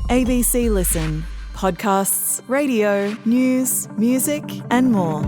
ABC Listen. Podcasts, radio, news, music, and more.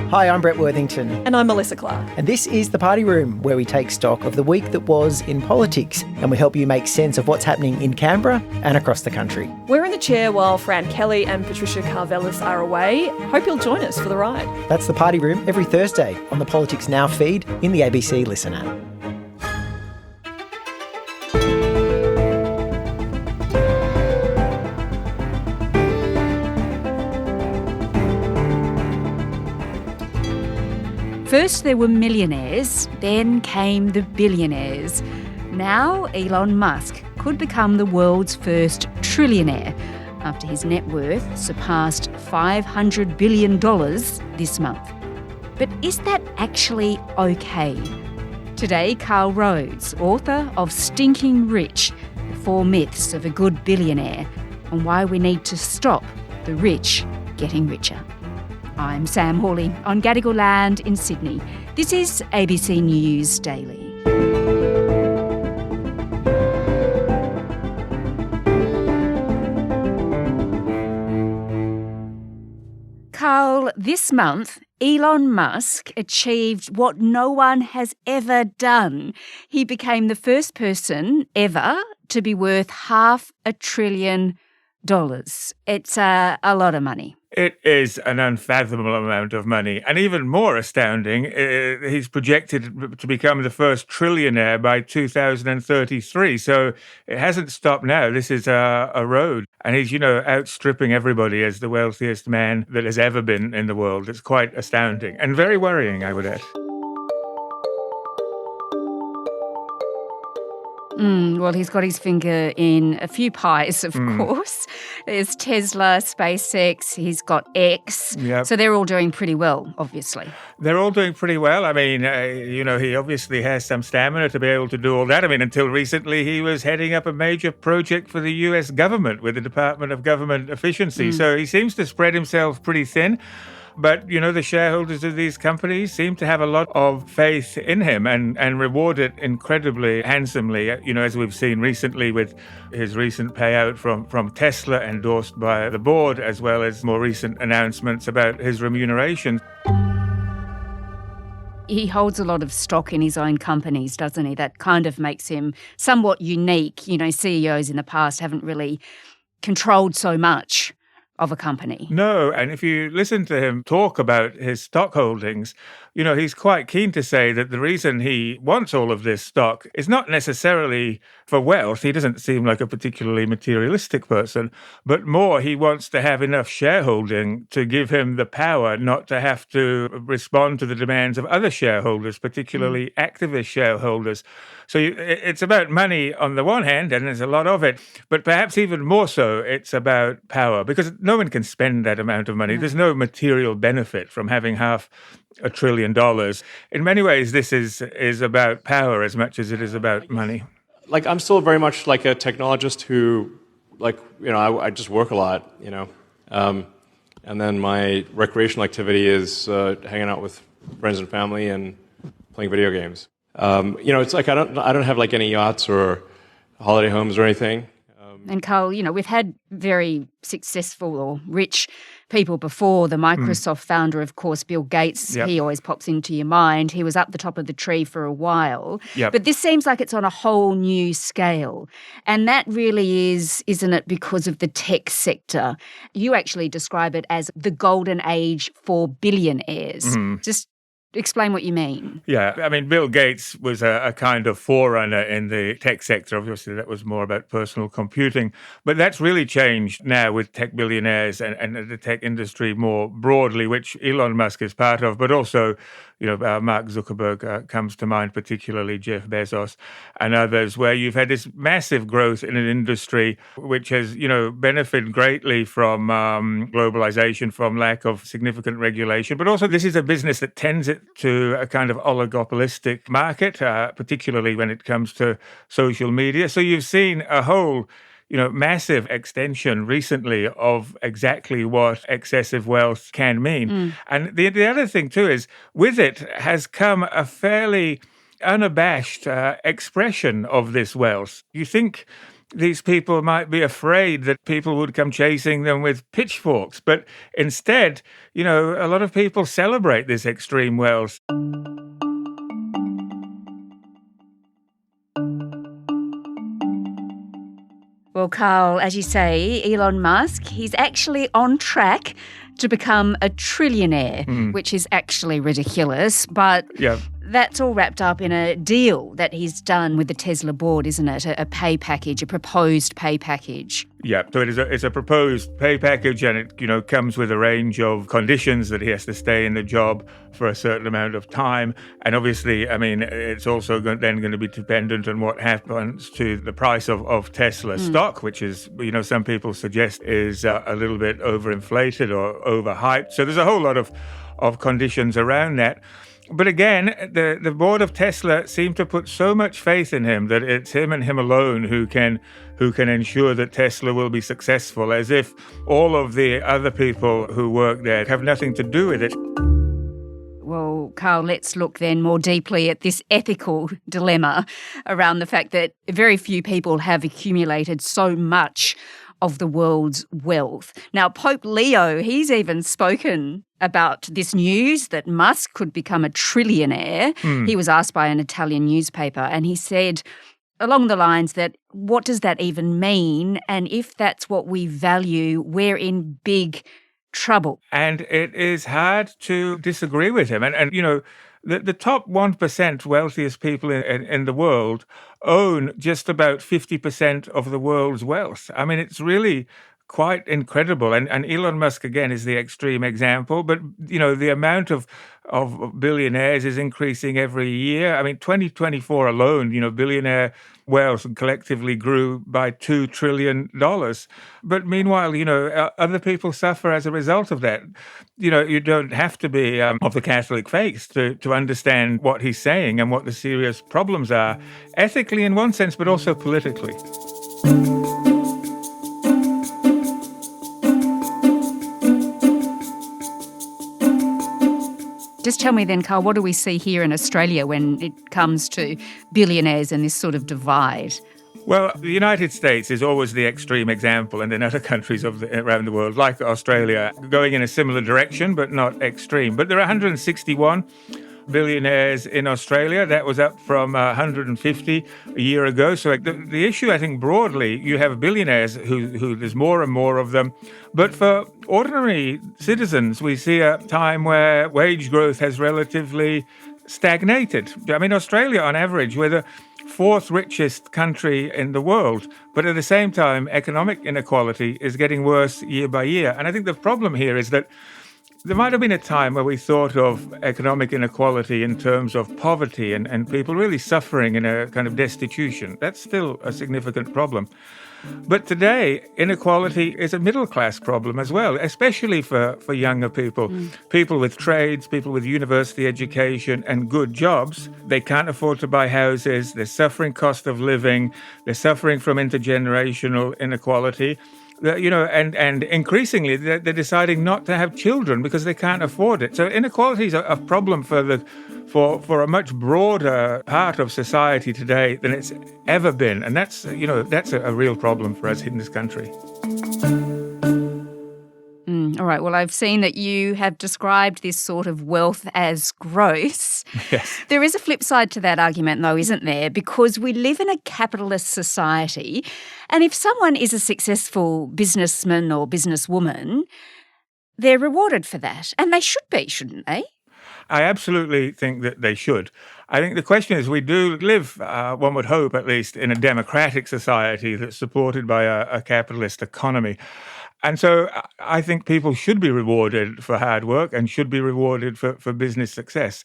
Hi, I'm Brett Worthington. And I'm Melissa Clark. And this is The Party Room, where we take stock of the week that was in politics and we help you make sense of what's happening in Canberra and across the country. We're in the chair while Fran Kelly and Patricia Karvelis are away. Hope you'll join us for the ride. That's The Party Room every Thursday on the Politics Now feed in the ABC Listen app. First there were millionaires, then came the billionaires. Now Elon Musk could become the world's first trillionaire after his net worth surpassed $500 billion this month. But is that actually okay? Today, Carl Rhodes, author of Stinking Rich, The 4 Myths of a Good Billionaire, on why we need to stop the rich getting richer. I'm Sam Hawley on Gadigal land in Sydney. This is ABC News Daily. Carl, this month, Elon Musk achieved what no one has ever done. He became the first person ever to be worth $500 billion. It's a lot of money. It is an unfathomable amount of money. And even more astounding, he's projected to become the first trillionaire by 2033. So it hasn't stopped now. This is a road. And he's, outstripping everybody as the wealthiest man that has ever been in the world. It's quite astounding and very worrying, I would add. Well, he's got his finger in a few pies, of course. There's Tesla, SpaceX, he's got X. Yep. So they're all doing pretty well, obviously. They're all doing pretty well. I mean, he obviously has some stamina to be able to do all that. I mean, until recently, he was heading up a major project for the US government with the Department of Government Efficiency. So he seems to spread himself pretty thin. But, the shareholders of these companies seem to have a lot of faith in him and reward it incredibly handsomely, as we've seen recently with his recent payout from Tesla endorsed by the board, as well as more recent announcements about his remuneration. He holds a lot of stock in his own companies, doesn't he? That kind of makes him somewhat unique. CEOs in the past haven't really controlled so much of a company. No, and if you listen to him talk about his stock holdings, he's quite keen to say that the reason he wants all of this stock is not necessarily for wealth. He doesn't seem like a particularly materialistic person, but more he wants to have enough shareholding to give him the power not to have to respond to the demands of other shareholders, particularly activist shareholders. So it's about money on the one hand, and there's a lot of it, but perhaps even more so, it's about power, because no one can spend that amount of money. There's no material benefit from having $500 billion. In many ways, this is about power as much as it is about money. I'm still very much like a technologist who, I just work a lot, and then my recreational activity is hanging out with friends and family and playing video games. It's like I don't have any yachts or holiday homes or anything. And Carl, we've had very successful or rich people before. The Microsoft founder, of course, Bill Gates, He always pops into your mind. He was up the top of the tree for a while. Yep. But this seems like it's on a whole new scale. And that really is, isn't it, because of the tech sector? You actually describe it as the golden age for billionaires. Just explain what you mean. Yeah, I mean, Bill Gates was a kind of forerunner in the tech sector. Obviously, that was more about personal computing. But that's really changed now with tech billionaires and the tech industry more broadly, which Elon Musk is part of, but also, Mark Zuckerberg comes to mind, particularly Jeff Bezos and others, where you've had this massive growth in an industry which has, benefited greatly from globalization, from lack of significant regulation. But also this is a business that tends it to a kind of oligopolistic market, particularly when it comes to social media. So you've seen a whole massive extension recently of exactly what excessive wealth can mean. And the other thing too is with it has come a fairly unabashed expression of this wealth. You think these people might be afraid that people would come chasing them with pitchforks, but instead, a lot of people celebrate this extreme wealth. Well, Carl, as you say, Elon Musk, he's actually on track to become a trillionaire, which is actually ridiculous, but that's all wrapped up in a deal that he's done with the Tesla board, isn't it? A pay package, a proposed pay package. Yeah, so it's a proposed pay package, and it comes with a range of conditions that he has to stay in the job for a certain amount of time. And obviously, it's also then going to be dependent on what happens to the price of Tesla stock, which is, some people suggest is a little bit overinflated or overhyped. So there's a whole lot of conditions around that. But again, the board of Tesla seem to put so much faith in him that it's him and him alone who can ensure that Tesla will be successful, as if all of the other people who work there have nothing to do with it. Well, Carl, let's look then more deeply at this ethical dilemma around the fact that very few people have accumulated so much of the world's wealth. Now, Pope Leo, he's even spoken about this news that Musk could become a trillionaire. He was asked by an Italian newspaper, and he said along the lines that, what does that even mean? And if that's what we value, we're in big trouble. And it is hard to disagree with him. And the top 1% wealthiest people in the world own just about 50% of the world's wealth. It's really quite incredible. And Elon Musk, again, is the extreme example. But, the amount of billionaires is increasing every year. 2024 alone, billionaire wealth collectively grew by $2 trillion. But meanwhile, other people suffer as a result of that. You don't have to be of the Catholic faith to understand what he's saying and what the serious problems are, ethically in one sense, but also politically. Just tell me then, Carl, what do we see here in Australia when it comes to billionaires and this sort of divide? Well, the United States is always the extreme example, and then other countries around the world, like Australia, going in a similar direction, but not extreme. But there are 161 billionaires in Australia. That was up from 150 a year ago. So the issue, I think, broadly, you have billionaires who there's more and more of them. But for ordinary citizens, we see a time where wage growth has relatively stagnated. Australia, on average, we're the fourth richest country in the world. But at the same time, economic inequality is getting worse year by year. And I think the problem here is that there might have been a time where we thought of economic inequality in terms of poverty and people really suffering in a kind of destitution. That's still a significant problem. But today, inequality is a middle-class problem as well, especially for younger people. People with trades, people with university education and good jobs, they can't afford to buy houses, they're suffering cost of living, they're suffering from intergenerational inequality. And increasingly, they're deciding not to have children because they can't afford it. So inequality is a problem for a much broader part of society today than it's ever been. And that's a real problem for us in this country. All right. Well, I've seen that you have described this sort of wealth as gross. Yes. There is a flip side to that argument, though, isn't there? Because we live in a capitalist society, and if someone is a successful businessman or businesswoman, they're rewarded for that. And they should be, shouldn't they? I absolutely think that they should. I think the question is, we do live, one would hope at least, in a democratic society that's supported by a capitalist economy. And so I think people should be rewarded for hard work and should be rewarded for business success.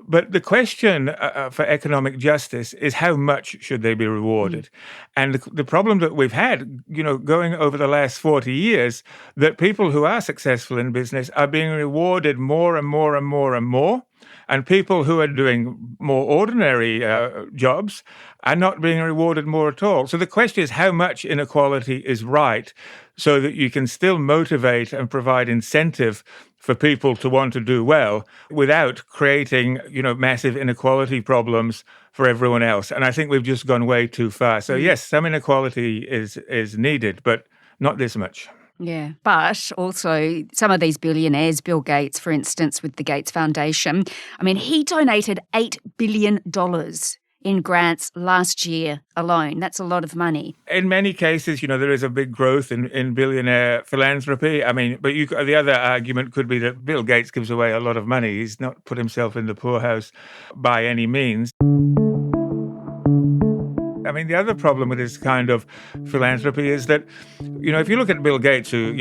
But the question for economic justice is how much should they be rewarded? And the problem that we've had, going over the last 40 years, that people who are successful in business are being rewarded more and more and more and more. And people who are doing more ordinary jobs are not being rewarded more at all. So the question is how much inequality is right so that you can still motivate and provide incentive for people to want to do well without creating, massive inequality problems for everyone else. And I think we've just gone way too far. So yes, some inequality is needed, but not this much. Yeah, but also some of these billionaires, Bill Gates, for instance, with the Gates Foundation, he donated $8 billion in grants last year alone. That's a lot of money. In many cases, there is a big growth in billionaire philanthropy. But the other argument could be that Bill Gates gives away a lot of money. He's not put himself in the poorhouse by any means. The other problem with this kind of philanthropy is that, if you look at Bill Gates, who,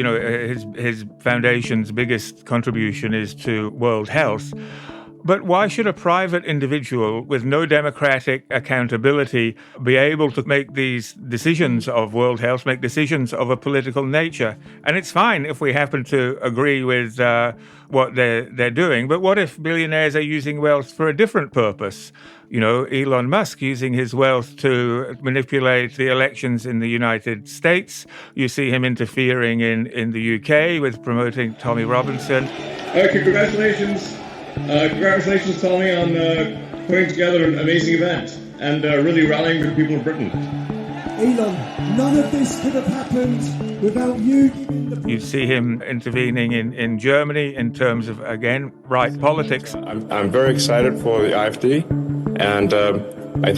his foundation's biggest contribution is to world health. But why should a private individual with no democratic accountability be able to make these decisions of world health, make decisions of a political nature? And it's fine if we happen to agree with what they're doing. But what if billionaires are using wealth for a different purpose? Elon Musk using his wealth to manipulate the elections in the United States. You see him interfering in the UK with promoting Tommy Robinson. Congratulations. Congratulations, Tommy, on putting together an amazing event and really rallying the people of Britain. Elon, none of this could have happened without you giving the... You see him intervening in Germany in terms of, again, right politics. I'm very excited for the AfD, and I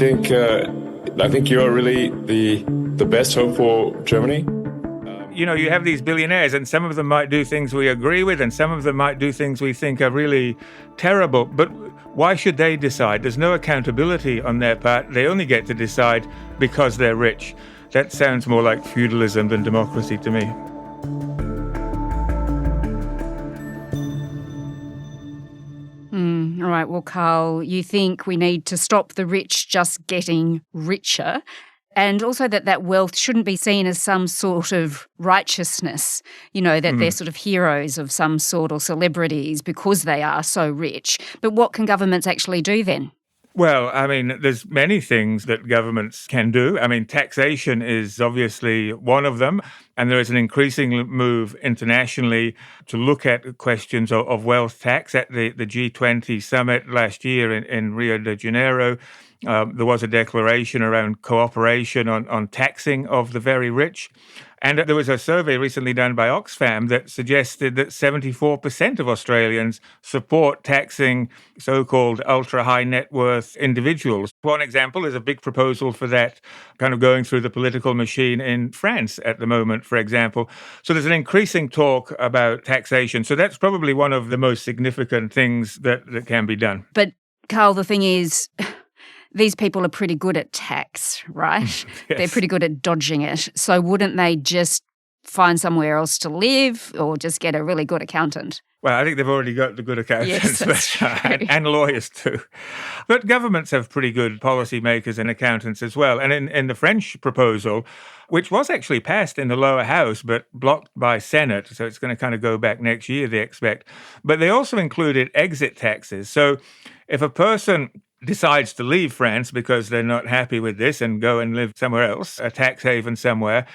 think you're really the best hope for Germany. You have these billionaires, and some of them might do things we agree with, and some of them might do things we think are really terrible. But why should they decide? There's no accountability on their part. They only get to decide because they're rich. That sounds more like feudalism than democracy to me. All right, well, Carl, you think we need to stop the rich just getting richer, and also that wealth shouldn't be seen as some sort of righteousness, that they're sort of heroes of some sort or celebrities because they are so rich. But what can governments actually do then? Well, there's many things that governments can do. Taxation is obviously one of them. And there is an increasing move internationally to look at questions of wealth tax. At the G20 summit last year in Rio de Janeiro, there was a declaration around cooperation on taxing of the very rich. And there was a survey recently done by Oxfam that suggested that 74% of Australians support taxing so-called ultra-high net worth individuals. One example is a big proposal for that kind of going through the political machine in France at the moment, for example. So there's an increasing talk about taxation. So that's probably one of the most significant things that can be done. But, Carl, the thing is... these people are pretty good at tax, right? Yes. They're pretty good at dodging it. So wouldn't they just find somewhere else to live or just get a really good accountant? Well, I think they've already got the good accountants, yes, and lawyers too. But governments have pretty good policymakers and accountants as well. And in the French proposal, which was actually passed in the lower house but blocked by Senate, so it's going to kind of go back next year, they expect. But they also included exit taxes. So if a person decides to leave France because they're not happy with this and go and live somewhere else, a tax haven somewhere,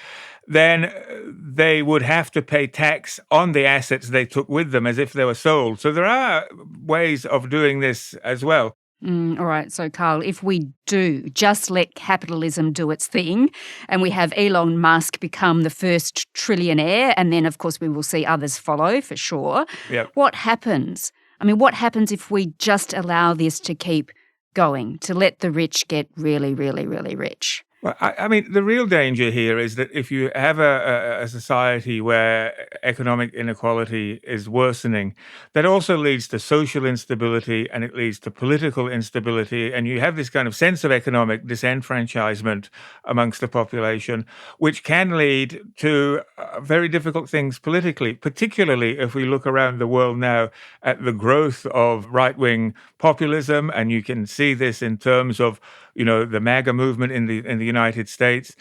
then they would have to pay tax on the assets they took with them as if they were sold. So there are ways of doing this as well. All right. So, Carl, if we do just let capitalism do its thing and we have Elon Musk become the first trillionaire, and then, of course, we will see others follow for sure, Yep. What happens? What happens if we just allow this to keep going, to let the rich get really, really, really rich? Well, the real danger here is that if you have a society where economic inequality is worsening, that also leads to social instability and it leads to political instability. And you have this kind of sense of economic disenfranchisement amongst the population, which can lead to very difficult things politically, particularly if we look around the world now at the growth of right-wing populism. And you can see this in terms of the MAGA movement in the United States.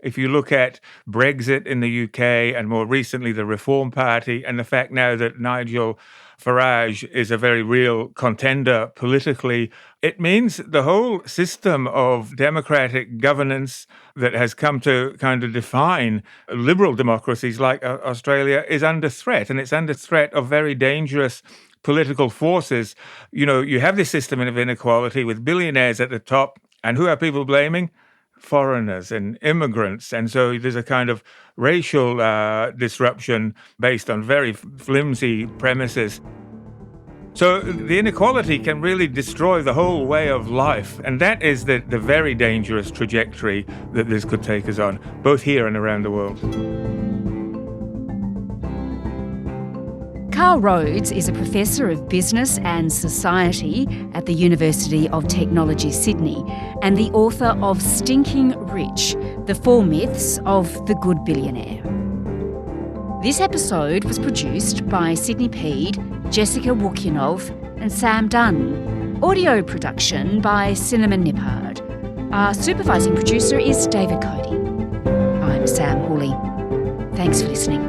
If you look at Brexit in the UK and more recently the Reform Party and the fact now that Nigel Farage is a very real contender politically. It means the whole system of democratic governance that has come to kind of define liberal democracies like Australia is under threat, and it's under threat of very dangerous political forces. You know, you have this system of inequality with billionaires at the top, and who are people blaming? Foreigners and immigrants. And so there's a kind of racial disruption based on very flimsy premises. So the inequality can really destroy the whole way of life. And that is the very dangerous trajectory that this could take us on, both here and around the world. Carl Rhodes is a professor of business and society at the University of Technology, Sydney, and the author of Stinking Rich, The 4 Myths of the Good Billionaire. This episode was produced by Sydney Peed, Jessica Wukyanov and Sam Dunn. Audio production by Cinnamon Nippard. Our supervising producer is David Cody. I'm Sam Hooley. Thanks for listening.